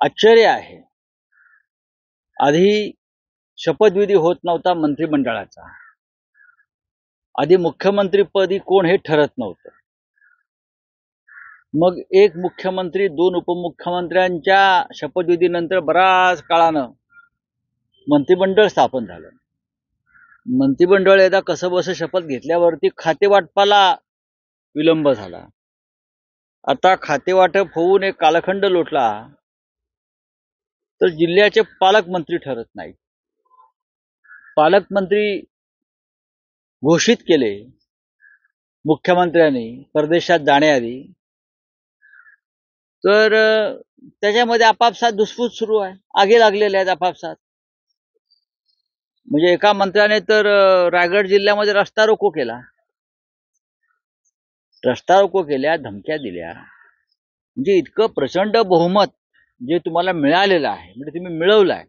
आश्चर्य आहे. आधी शपथविधी होत नव्हता मंत्रिमंडळाचा. आधी मुख्यमंत्रीपदी कोण हे ठरत नव्हतं. मग एक मुख्यमंत्री, दोन उपमुख्यमंत्र्यांच्या शपथविधीनंतर बराच काळानं मंत्रिमंडळ स्थापन झालं. मंत्रिमंडळ एकदा कसं बस शपथ घेतल्यावरती खातेवाटपाला विलंब झाला. आता खातेवाटप होऊन एक कालखंड लोटला तर जिल्ह्याचे पालकमंत्री ठरत नाहीत. पालकमंत्री घोषित केले मुख्यमंत्र्यांनी परदेशात जाण्याआधी, तर त्याच्यामध्ये आपापसात धुसफूस सुरू आहे. आगी लागलेले आहेत आपापसात. म्हणजे एका मंत्र्याने तर रायगड जिल्ह्यामध्ये रस्ता रोको केला. रस्ता रोको केल्या, धमक्या दिल्या. म्हणजे इतकं प्रचंड बहुमत जे तुम्हाला मिळालेलं आहे, म्हणजे तुम्ही मिळवलं आहे,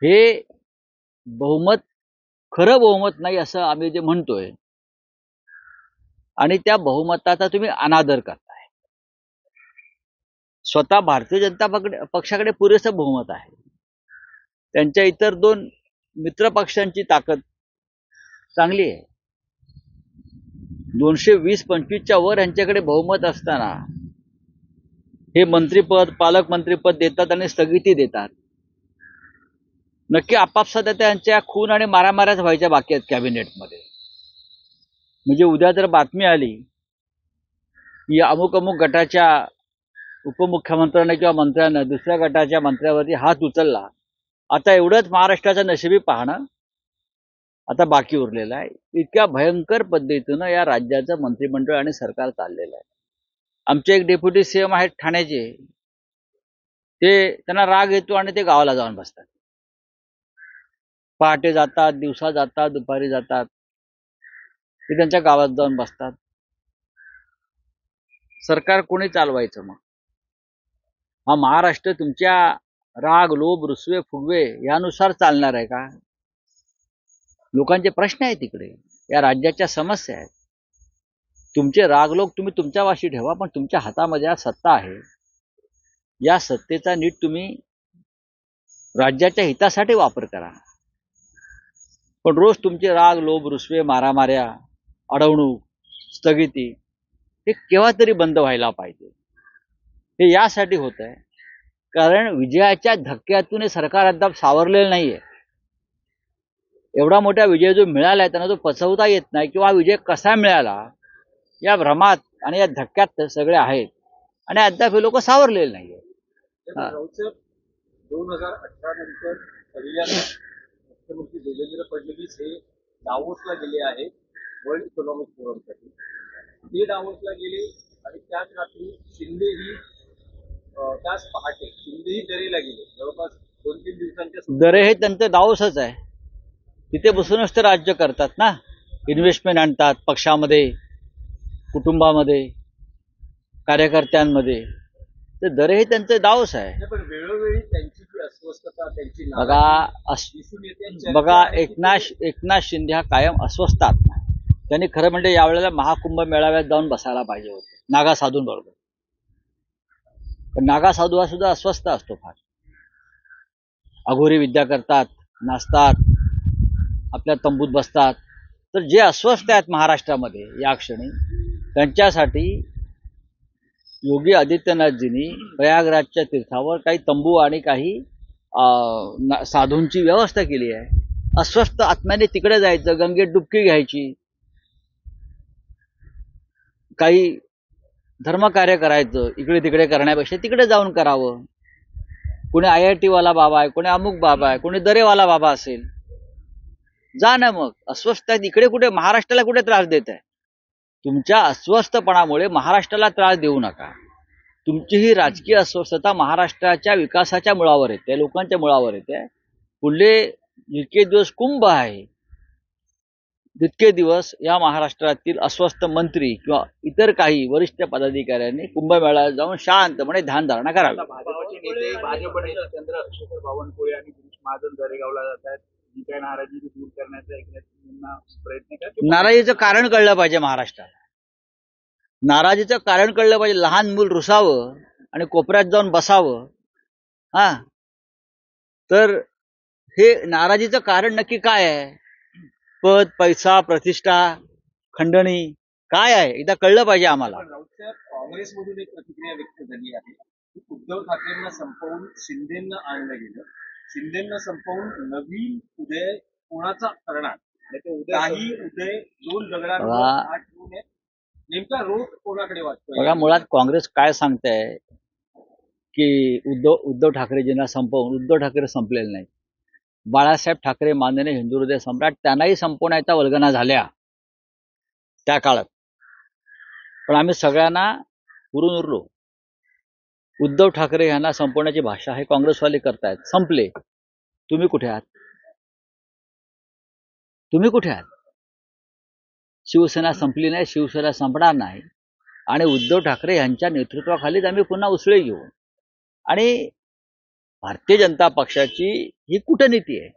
हे बहुमत खरं बहुमत नाही असं आम्ही जे म्हणतोय, आणि त्या बहुमताचा तुम्ही अनादर करताय. स्वतः भारतीय जनता पक्षाकडे पुरेसं बहुमत आहे. त्यांच्या इतर दोन मित्र पक्षांची ताकद चांगली आहे. 220-25च्या वर यांच्याकडे बहुमत असताना हे मंत्रीपद, पालकमंत्रीपद देतात आणि स्थगिती देतात. नक्की आपापसात त्यांच्या खून आणि मारामाऱ्याच व्हायच्या बाकी आहेत कॅबिनेटमध्ये. म्हणजे उद्या जर बातमी आली की अमुक अमुक गटाच्या उपमुख्यमंत्र्यांना किंवा मंत्र्यांना दुसऱ्या गटाच्या मंत्र्यावरती हात उचलला, आता एवढंच महाराष्ट्राच्या नशिबी पाहणं आता बाकी उरलेलं आहे. इतक्या भयंकर पद्धतीनं या राज्याचं मंत्रिमंडळ आणि सरकार चाललेलं आहे. आमचे एक डेप्युटी सीएम आहेत ठाण्याचे, ते त्यांना राग येतो आणि ते गावाला जाऊन बसतात. पहाटे जातात, दिवसा जातात, दुपारी जातात, ते त्यांच्या गावात जाऊन बसतात. सरकार कोणी चालवायचं मग? हा महाराष्ट्र तुमच्या राग, लोभ, रुसवे, फुगवे यानुसार चालणार आहे का? लोकांचे प्रश्न आहेत तिकडे, या राज्याच्या समस्या आहेत. तुमचे रागलोक तुम्ही तुमच्या वाशी ठेवा, पण तुमच्या हातामध्ये या सत्ता आहे. या सत्तेचा नीट तुम्ही राज्याच्या हितासाठी वापर करा. पण रोज तुमचे राग, लोभ, रुसवे, मारामाऱ्या, अडवणूक, स्थगिती हे केव्हा तरी बंद व्हायला पाहिजे. हे यासाठी होत आहे कारण विजयाच्या धक्क्यातून हे सरकार अद्याप सावरलेलं नाहीये. एवढा मोठा विजय जो मिळालाय त्यांना तो पचवता येत नाही, किंवा विजय कसा मिळाला या भ्रमात आणि या धक्क्यात सगळे आहेत, आणि अद्याप हे लोक सावरलेले नाहीये. 2018 नंतर पहिल्यांदा मुख्यमंत्री देवेंद्र फडणवीस हे दावोसला गेले आहेत वर्ल्ड इकॉनॉमिक फोरमसाठी. ते दावोसला गेले आणि त्याच रात्री शिंदे ही त्याच पहाटे शिंदेही दरेला गेले. जवळपास 2-3 दिवसांच्या दरे हे त्यांचं दावोसच आहे. तिथे बसूनच ते राज्य करतात ना. इन्व्हेस्टमेंट आणतात पक्षामध्ये, कुटुंबामध्ये, कार्यकर्त्यांमध्ये. ते दरे हे त्यांचं दावस आहे. पण वेळोवेळी त्यांची जी अस्वस्थता, त्यांची बघा एकनाथ शिंदे हा कायम अस्वस्थ आत्मा. त्यांनी खरं म्हणजे यावेळेला महाकुंभ मेळाव्यात जाऊन बसायला पाहिजे होते नागा साधूंबरोबर. पण नागा साधू हा सुद्धा अस्वस्थ असतो फार. अघोरी विद्या करतात, नाचतात, आपल्या तंबूत बसतात. तर जे अस्वस्थ आहेत महाराष्ट्रामध्ये या क्षणी, त्यांच्यासाठी योगी आदित्यनाथजींनी प्रयागराजच्या तीर्थावर काही तंबू आणि काही साधूंची व्यवस्था केली आहे. अस्वस्थ आत्म्याने तिकडे जायचं, गंगेत डुबकी घ्यायची, काही धर्मकार्य करायचं. इकडे तिकडे करण्यापेक्षा तिकडे जाऊन करावं. कोणी IIT वाला बाबा आहे, कोणी अमुक बाबा आहे, कोणी दरेवाला बाबा असेल, जा ना. मग अस्वस्थ आहेत इकडे, कुठे महाराष्ट्राला कुठे त्रास देत आहे? तुमच्या अस्वस्थपणामुळे महाराष्ट्राला त्रास देऊ नका. तुमची ही राजकीय अस्वस्थता महाराष्ट्राच्या विकासाच्या मुळावर येते, लोकांच्या मुळावर येते. पुढले जितके दिवस कुंभ आहे तितके दिवस या महाराष्ट्रातील अस्वस्थ मंत्री किंवा इतर काही वरिष्ठ पदाधिकाऱ्यांनी कुंभमेळ्यात जाऊन शांतपणे ध्यानधारणा करावी. भाजपने चंद्रशेखर बावनकुळे आणि गिरीश महाजन दरेगावला जात आहेत. जी काय नाराजी दूर करण्याचा प्रयत्न करतात. नाराजीचं कारण कळलं पाहिजे महाराष्ट्राला. नाराजीचं कारण कळलं पाहिजे. लहान मूल रुसावं आणि कोपऱ्यात जाऊन बसावं. हा, तर हे नाराजीचं कारण नक्की काय आहे? पद, पैसा, प्रतिष्ठा, खंडणी काय आहे? एकदा कळलं पाहिजे आम्हाला. पण राऊत साहेब, काँग्रेसमधून एक प्रतिक्रिया व्यक्त झाली आहे की उद्धव ठाकरेंना संपवून शिंदेंना आणलं गेलं, शिंदेंना संपवून नवीन उदय कोणाचा करणार? काही उदय दोन दगडांवर बघा. हात ठेवून आहेत. नेमका रोग कोणाकडे वाटतोय? बघा, मुळात काँग्रेस काय सांगताय की उद्धव ठाकरेजींना संपवून उद्धव ठाकरे संपलेले नाही. बाळासाहेब ठाकरे माननीय हिंदू हृदय सम्राट त्यांनाही संपवण्याच्या वल्गना झाल्या त्या काळात. पण आम्ही सगळ्यांना उरून उरलो. उद्धव ठाकरे यांना संपवण्याची भाषा हे काँग्रेसवाले करतायत. संपले. तुम्ही कुठे आहात? तुम्ही कुठे आहात? शिवसेना संपली नाही, शिवसेना संपणार नाही. आणि उद्धव ठाकरे यांच्या नेतृत्वाखालीच आम्ही पुन्हा उसळी घेऊ. आणि भारतीय जनता पक्षाची ही कूटनीती आहे.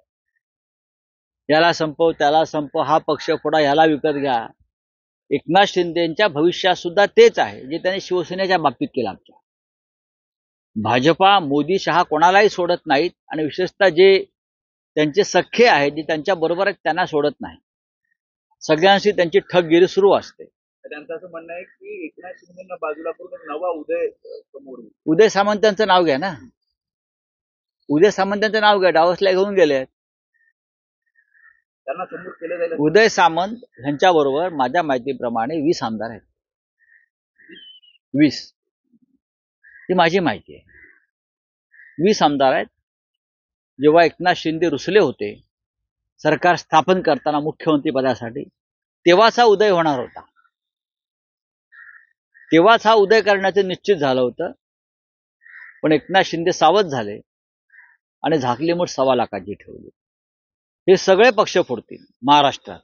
याला संपव, त्याला संपव, हा पक्ष फोडा, ह्याला विकत घ्या. एकनाथ शिंदेच्या भविष्यात सुद्धा तेच आहे जे त्यांनी शिवसेनेच्या बाबतीत केलं. आमच्या भाजपा, मोदी, शहा कोणालाही सोडत नाहीत. आणि विशेषतः जे त्यांचे सख्खे आहेत, जे त्यांच्या बरोबर आहेत, त्यांना सोडत नाही. सगळ्यांशी त्यांची ठगगिरी सुरू असते. त्यांचं असं म्हणणं आहे की एकनाथ शिंदेंना बाजूला करून नवा उदय समोर येईल. उदय सामंतांचं नाव घ्या ना. उदय सामंतांचं नाव घ्या. डावसला घेऊन गेले. त्यांना समोर केलं जाईल. उदय सामंत यांच्या बरोबर माझ्या माहितीप्रमाणे 20 आमदार आहेत. 20 ही माझी माहिती आहे. 20 आमदार आहेत. जेव्हा एकनाथ शिंदे रुसले होते सरकार स्थापन करताना मुख्यमंत्री पदासाठी, तेव्हाच हा उदय होणार होता. तेव्हाच हा उदय करण्याचं निश्चित झालं होतं. पण एकनाथ शिंदे सावध झाले आणि झाकली मूठ 1.25 लाखाची ठेवली. हे सगळे पक्ष फोडतील महाराष्ट्रात.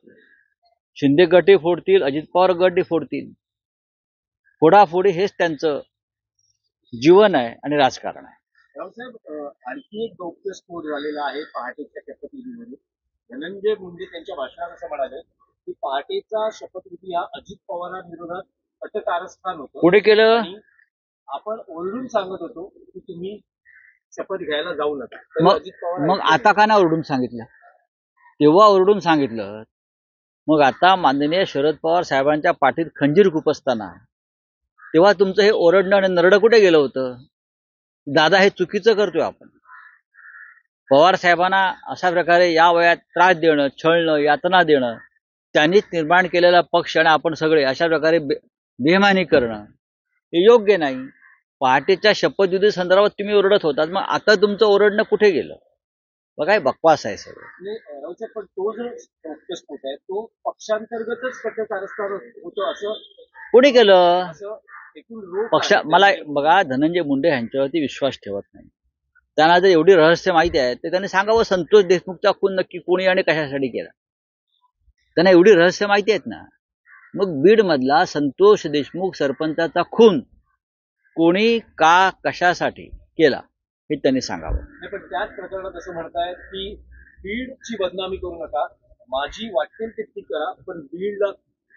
शिंदे गटही फोडतील, अजित पवार गटही फोडतील. फोडाफोडी हेच त्यांचं जीवन आहे आणि राजकारण आहे. रावसाहेब, आणखी एक गौप्यस्फोट झालेला आहे पहाटेच्या शपथविधीमध्ये. धनंजय मुंडे त्यांच्या भाषणात असं म्हणाले की पहाटेचा शपथविधी हा अजित पवारांविरोधात अटकारस्थान होतं. पुढे केलं, आणि आपण ओरडून सांगत होतो की तुम्ही शपथ घ्यायला जाऊ नका. तरी मग अजित पवार मग आता का नाही ओरडून सांगितलं? तेव्हा ओरडून सांगितलं. मग आता माननीय शरद पवार साहेबांच्या पाठीत खंजीर खुपसताना तेव्हा तुमचं हे ओरडणं आणि नरडं कुठे गेलं होतं? दादा, हे चुकीचं करतोय आपण. पवार साहेबांना अशा प्रकारे या वयात त्रास देणं, छळणं, यातना देणं, त्यांनीच निर्माण केलेला पक्ष आणि आपण सगळे अशा प्रकारे बेमानी करणं हे योग्य नाही. पहाटेच्या शपथविधी संदर्भात तुम्ही ओरडत होतात, मग आता तुमचं ओरडणं कुठे गेलं? बघा, बकवास आहे सगळं. रावसाहेब, पण तो जो गौप्यस्फोट आहे तो पक्षांतर्गतच अटकारस्थान होतं असं कोणी केलं? असं एकूण लोक पक्ष आहेत. मला बघा, धनंजय मुंडे यांच्यावरती विश्वास ठेवत नाही. त्यांना जर एवढी रहस्य माहिती आहे तर त्यांनी सांगावं संतोष देशमुखचा खून नक्की कोणी आणि कशासाठी केला. त्यांना एवढी रहस्य माहिती आहेत ना. मग बीड मधला संतोष देशमुख सरपंचाचा खून कोणी, का, कशासाठी केला हे त्यांनी सांगावं. नाही, पण त्याच प्रकरणात असं म्हणतायत की बीडची बदनामी करू नका, माझी वाटेल तितकी करा, पण बीडला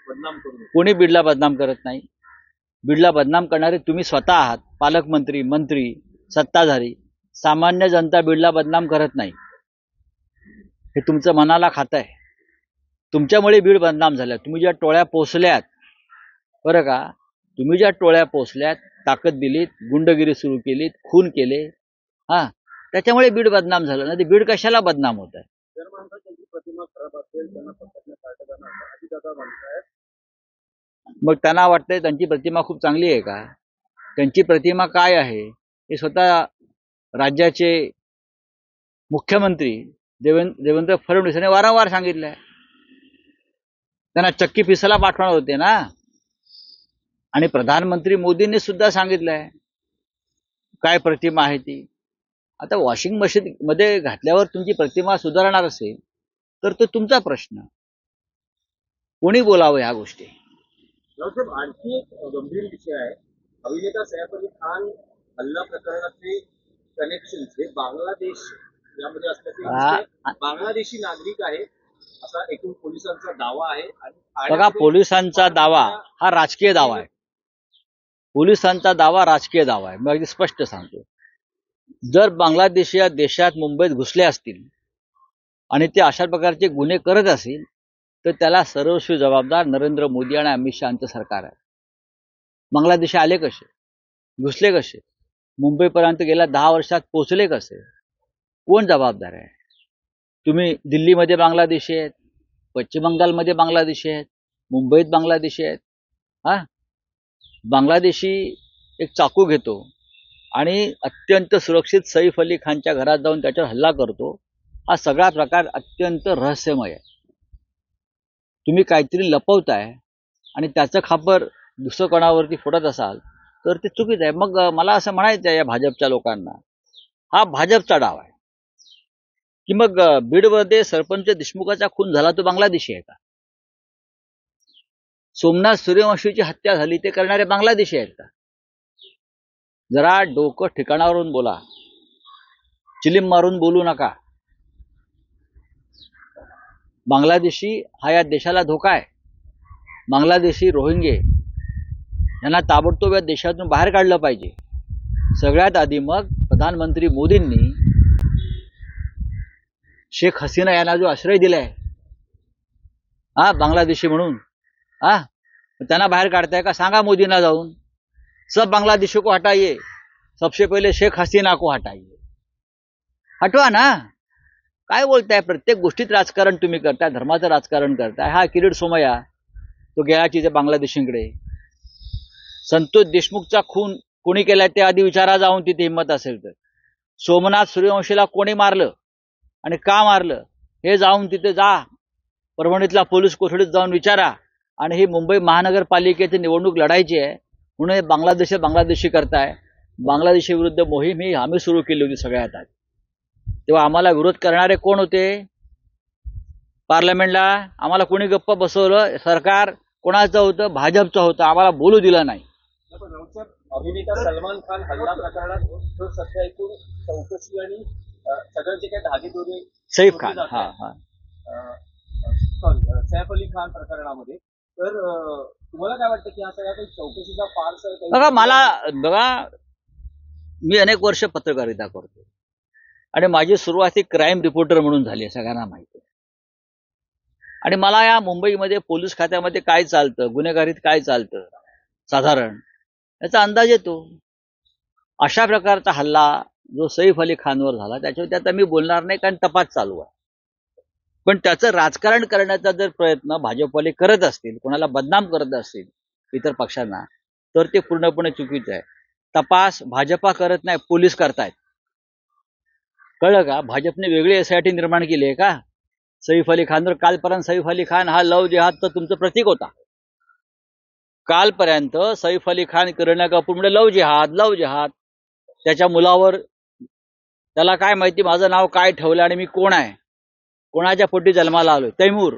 बदनाम करू नका. कोणी बीडला बदनाम करत नाही. बीडला बदनाम करणारे तुम्ही स्वतः आहात. पालकमंत्री, मंत्री, सत्ताधारी. सामान्य जनता बीडला बदनाम करत नाही. हे तुमचं मनाला खातं आहे. तुमच्यामुळे बीड बदनाम झाल्या. तुम्ही ज्या टोळ्या पोचल्यात, बरं का, तुम्ही ज्या टोळ्या पोचल्यात, ताकद दिलीत, गुंडगिरी सुरू केलीत, खून केले, हा, त्याच्यामुळे बीड बदनाम झालं. नाही बीड कशाला बदनाम होत आहे? जर माणसाची त्यांची प्रतिमा खराब असेल, त्यांना पकडण्यात काढलं जाणार अशी दादा म्हणतायत. मग त्यांना वाटतंय त्यांची प्रतिमा खूप चांगली आहे का? त्यांची प्रतिमा काय आहे हे स्वतः राज्याचे मुख्यमंत्री देवेंद्र फडणवीस यांनी वारंवार सांगितलंय. त्यांना चक्की पिसाला पाठवणार होते ना. आणि प्रधानमंत्री मोदींनी सुद्धा सांगितलंय काय प्रतिमा आहे ती. आता वॉशिंग मशीन मध्ये घातल्यावर तुमची प्रतिमा सुधारणार असेल तर तो तुमचा प्रश्न. कोणी बोलावं ह्या गोष्टी? रावसाहेब, आणखी एक गंभीर विषय आहे. अभिनेता सैफ अली खान हल्ला प्रकरणाचे कनेक्शन हे बांगलादेश यामध्ये असल्याचे बांगलादेशी नागरिक आहे असा एकूण पोलिसांचा दावा आहे. आणि बघा, पोलिसांचा दावा हा राजकीय दावा आहे. पोलिसांचा दावा राजकीय दावा आहे. मी अगदी स्पष्ट सांगतो. जर बांगलादेशी या देशात मुंबईत घुसले असतील आणि ते अशा प्रकारचे गुन्हे करत असतील तर त्याला सर्वस्वी जबाबदार नरेंद्र मोदी आणि अमित शहाचं सरकार आहे. बांगलादेशी आले कसे, घुसले कसे, मुंबईपर्यंत गेल्या 10 वर्षात पोहोचले कसे, कोण जबाबदार आहे? तुम्ही दिल्लीमध्ये बांगलादेशी आहेत, पश्चिम बंगालमध्ये बांगलादेशी आहेत, मुंबईत बांगलादेशी आहेत. हा, बांगलादेशी एक चाकू घेतो आणि अत्यंत सुरक्षित सैफ अली खानच्या घरात जाऊन त्याच्यावर हल्ला करतो. हा सगळा प्रकार अत्यंत रहस्यमय आहे. तुम्ही काहीतरी लपवताय आणि त्याचं खापर दुसरं कोणावरती फोडत असाल तर ते चुकीचं आहे. मग मला असं म्हणायचं आहे या भाजपच्या लोकांना, हा भाजपचा डाव आहे की मग बीडमध्ये सरपंच देशमुखाचा खून झाला तो बांगलादेशी आहे का? सोमनाथ सूर्यवंशीची हत्या झाली ते करणारे बांगलादेशी आहेत का? जरा डोकं ठिकाणावरून बोला, चिलीम मारून बोलू नका. बांगलादेशी हा या देशाला धोका आहे. बांगलादेशी रोहिंगे यांना ताबडतोब या देशातून बाहेर काढलं पाहिजे. सगळ्यात आधी मग प्रधानमंत्री मोदींनी शेख हसीना यांना जो आश्रय दिलाय बांगलादेशी म्हणून, त्यांना बाहेर काढताय का? सांगा मोदींना जाऊन, सब बांग्लादेशी को हटाइए, सबसे पहिले शेख हसीना को हटाइए. हटवा ना. काय बोलताय? प्रत्येक गोष्टीत राजकारण तुम्ही करताय, धर्माचं राजकारण करताय. हा किरीट सोमय्या तो गेला तिथे बांगलादेशींकडे. संतोष देशमुखचा खून कोणी केलाय ते आधी विचारा जाऊन, तिथे हिंमत असेल तर. सोमनाथ सूर्यवंशीला कोणी मारलं आणि का मारलं हे जाऊन तिथे जा, परभणीतला पोलीस कोठडीत जाऊन विचारा. आणि ही मुंबई महानगरपालिकेची निवडणूक लढायची आहे म्हणून हे बांगलादेशी करताय. बांगलादेशी विरुद्ध मोहीम ही आम्ही सुरू केली होती सगळ्यात आधी. तेव्हा आम्हाला विरोध करणारे कोण होते? पार्लमेंटला आम्हाला कोणी गप्प बसवलं? सरकार कोणाचं होतं? भाजपचं होतं. आम्हाला बोलू दिलं नाही. अभिनेता सलमान खान हल्ला प्रकरणात सध्या एकूण चौकशी आणि सगळं जे काही धागेदोरे सैफ खान सैफ अली खान प्रकरणामध्ये, तर तुम्हाला काय वाटतं की हा सगळ्या काही चौकशीचा फारसा आहे? बघा, मी अनेक वर्ष पत्रकारिता करतो आणि माझी सुरुवात ही क्राईम रिपोर्टर म्हणून झाली, सगळ्यांना माहिती आहे. आणि मला या मुंबईमध्ये पोलीस खात्यामध्ये काय चालतं, गुन्हेगारीत काय चालतं साधारण याचा अंदाज येतो. अशा प्रकारचा हल्ला जो सैफ अली खानवर झाला त्याच्यावर आता मी बोलणार नाही, कारण तपास चालू आहे. पण त्याचं राजकारण करण्याचा जर प्रयत्न भाजपवाले करत असतील, कोणाला बदनाम करत असतील इतर पक्षांना, तर ते पूर्णपणे चुकीचं आहे. तपास भाजपा करत नाही, पोलीस करतायत. कळलं का? भाजपने वेगळी SIT निर्माण केली आहे का सैफ अली खानवर? कालपर्यंत सैफ अली खान हा लव जिहादचं तुमचं प्रतीक होता. कालपर्यंत सैफ अली खान करीना कपूर म्हणजे लव जिहाद. त्याच्या मुलावर त्याला काय माहिती माझं नाव काय ठेवलं आणि मी कोण आहे, कोणाच्या पोटी जन्माला आलोय, तैमूर.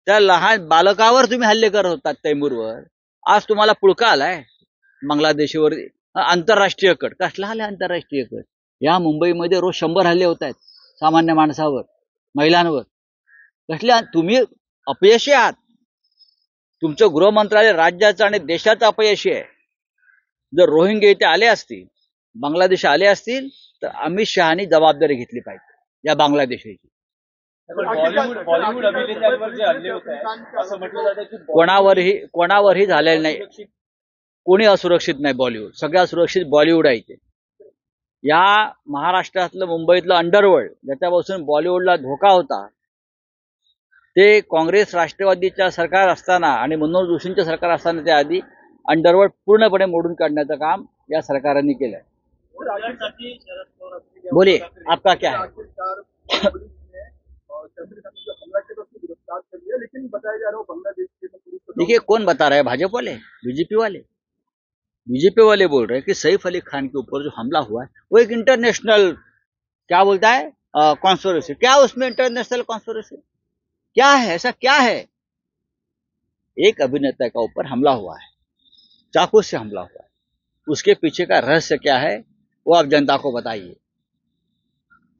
त्या लहान बालकावर तुम्ही हल्ले करत होतात तैमूरवर. आज तुम्हाला पुळका आलाय बांगलादेशीवर. आंतरराष्ट्रीय कट कसला आलाय? आंतरराष्ट्रीय कट. या मुंबईमध्ये रोज 100 हल्ले होत आहेत सामान्य माणसावर, महिलांवर. कसल्या? तुम्ही अपयशी आहात. तुमचं गृह मंत्रालय राज्याचं आणि देशाचं अपयशी आहे. जर रोहिंगे इथे आले असतील, बांगलादेश आले असतील, तर अमित शहानी जबाबदारी घेतली पाहिजे या बांगलादेशाची. बॉलिवूड अभिनेत्यांवर जे हल्ले होत आहेत असं म्हटलं जातं की कोणावरही झालेलं नाही. कोणी असुरक्षित नाही. बॉलिवूड सगळ्यात सुरक्षित बॉलिवूड आहे. या महाराष्ट्रातलं मुंबईतलं अंडरवर्ल्ड ज्याच्यापासून बॉलिवूडला धोका होता, ते काँग्रेस राष्ट्रवादीच्या सरकार असताना आणि मनोहर जोशींच्या सरकार असताना त्याआधी अंडरवर्ल्ड पूर्णपणे मोडून काढण्याचं काम या सरकारने केलंय. बोलिए, आपका क्या है? देखिए, कौन बता रहा है? भाजपा वाले, बीजेपी वाले बोल रहे हैं कि सैफ अली खान के ऊपर जो हमला हुआ है वो एक इंटरनेशनल क्या बोलता है कॉन्स्पिरेसी. क्या उसमें इंटरनेशनल कॉन्स्पिरेसी क्या है? ऐसा क्या है? एक अभिनेता का ऊपर हमला हुआ है, चाकू से हमला हुआ है. उसके पीछे का रहस्य क्या है वो आप जनता को बताइए.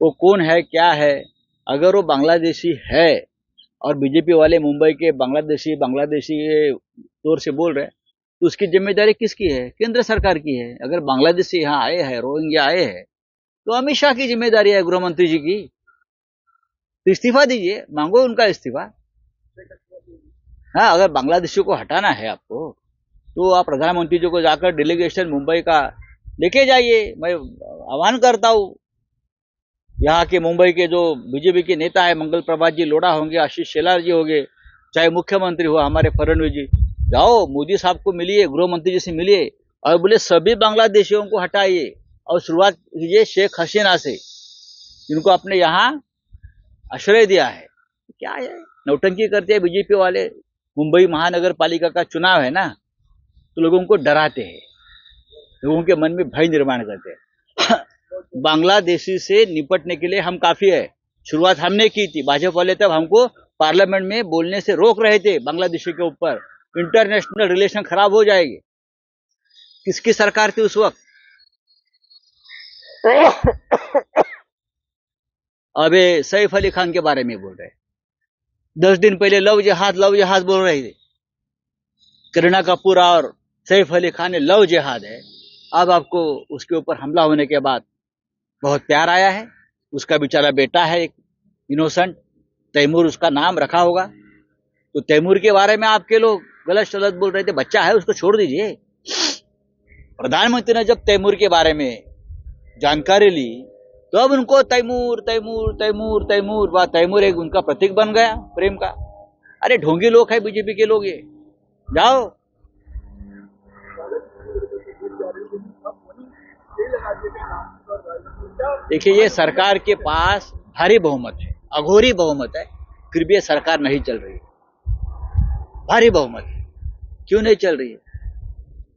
वो कौन है, क्या है? अगर वो बांग्लादेशी है और बीजेपी वाले मुंबई के बांग्लादेशी तौर से बोल रहे हैं, तो उसकी जिम्मेदारी किसकी है? केंद्र सरकार की है। अगर बांग्लादेशी यहाँ आए हैं, रोहिंग्या आए हैं, तो अमित शाह की जिम्मेदारी है, गृह मंत्री जी की। तो इस्तीफा दीजिए, मांगो उनका इस्तीफा। हाँ, अगर बांग्लादेशियों को हटाना है आपको, तो आप प्रधानमंत्री जी को जाकर डेलीगेशन मुंबई का लेके जाइए। मैं आह्वान करता हूँ, यहाँ के मुंबई के जो बीजेपी के नेता है, मंगल प्रभात जी लोढ़ा होंगे, आशीष शेलार जी होंगे, चाहे मुख्यमंत्री हो हमारे फडणवीस जी, जाओ मोदी साहब को मिलिए, गृह मंत्री जी से मिलिए और बोले सभी बांग्लादेशियों को हटाइए और शुरुआत कीजिए शेख हसीना से, जिनको आपने यहाँ आश्रय दिया है। क्या है, नौटंकी करते हैं बीजेपी वाले। मुंबई महानगर पालिका का चुनाव है ना, तो लोगों को डराते हैं, लोगों के मन में भय निर्माण करते हैं। बांग्लादेशी से निपटने के लिए हम काफी है। शुरुआत हमने की थी, भाजपा वाले तब हमको पार्लियामेंट में बोलने से रोक रहे थे बांग्लादेशी के ऊपर, इंटरनेशनल रिलेशन खराब हो जाएगी। किसकी सरकार थी उस वक्त? अबे सैफ अली खान के बारे में बोल रहे, 10 दिन पहले लव जिहाद बोल रहे थे। करीना कपूर और सैफ अली खान ने लव जिहाद है। अब आपको उसके ऊपर हमला होने के बाद बहुत प्यार आया है। उसका बेचारा बेटा है एक इनोसेंट, तैमूर उसका नाम रखा होगा। तो तैमूर के बारे में आपके लोग गलत सलत बोल रहे थे, बच्चा है उसको छोड़ दीजिए। प्रधानमंत्री ने जब तैमूर के बारे में जानकारी ली, तो अब उनको तैमूर तैमूर तैमूर तैमूर वाह, तैमूर एक उनका प्रतीक बन गया प्रेम का। अरे ढोंगी लोग है बीजेपी के लोग ये। जाओ, देखिए ये सरकार के पास भारी बहुमत है, अघोरी बहुमत है, फिर भी ये सरकार नहीं चल रही है। भारी बहुमत है। क्यों नहीं चल रही है?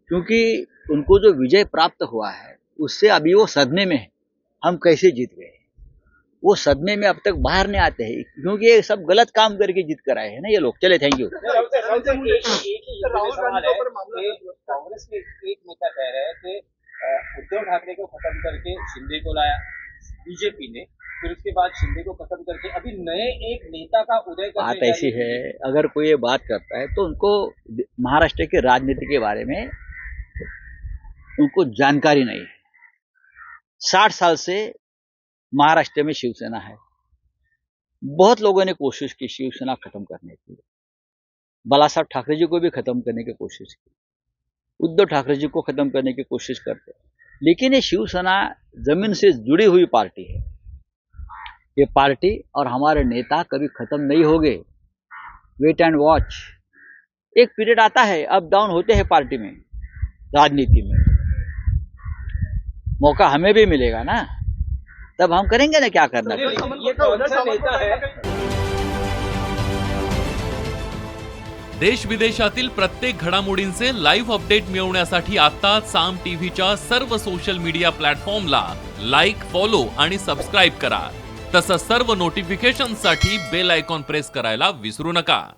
क्योंकि उनको जो विजय प्राप्त हुआ है उससे अभी वो सदमे में है। हम कैसे जीत गए, वो सदमे में अब तक बाहर नहीं आते हैं, क्योंकि ये सब गलत काम करके जीत कर आए हैं ना ये लोग। चले, थैंक यू। कांग्रेस के एक नेता कह रहे हैं कि उद्धव ठाकरे को खत्म करके शिंदे को लाया बीजेपी ने, फिर उसके बाद शिंदे को खत्म करके अभी नए एक नेता का उदय करने बात ऐसी है, अगर कोई ये बात करता है तो उनको महाराष्ट्र के राजनीति के बारे में उनको जानकारी नहीं है। 60 साल से महाराष्ट्र में शिवसेना है। बहुत लोगों ने कोशिश की शिवसेना खत्म करने की। बालासाहेब ठाकरे जी को भी खत्म करने की कोशिश की, उद्धव ठाकरे जी को खत्म करने की कोशिश करते, लेकिन ये शिवसेना जमीन से जुड़ी हुई पार्टी है। ये पार्टी और हमारे नेता कभी खत्म नहीं होंगे। Wait and watch. एक पीरियड आता है, अप डाउन होते हैं पार्टी में, राजनीति में। मौका हमें भी मिलेगा ना, तब हम करेंगे ना क्या करना। ये तो अच्छा नेता है। देश विदेशातील प्रत्येक घडामोडींचे लाईव्ह अपडेट मिळवण्यासाठी आता साम टीव्हीच्या सर्व सोशल मीडिया प्लॅटफॉर्मला लाईक, फॉलो आणि सबस्क्राईब करा। तसंच सर्व नोटिफिकेशनसाठी बेल आयकॉन प्रेस करायला विसरू नका।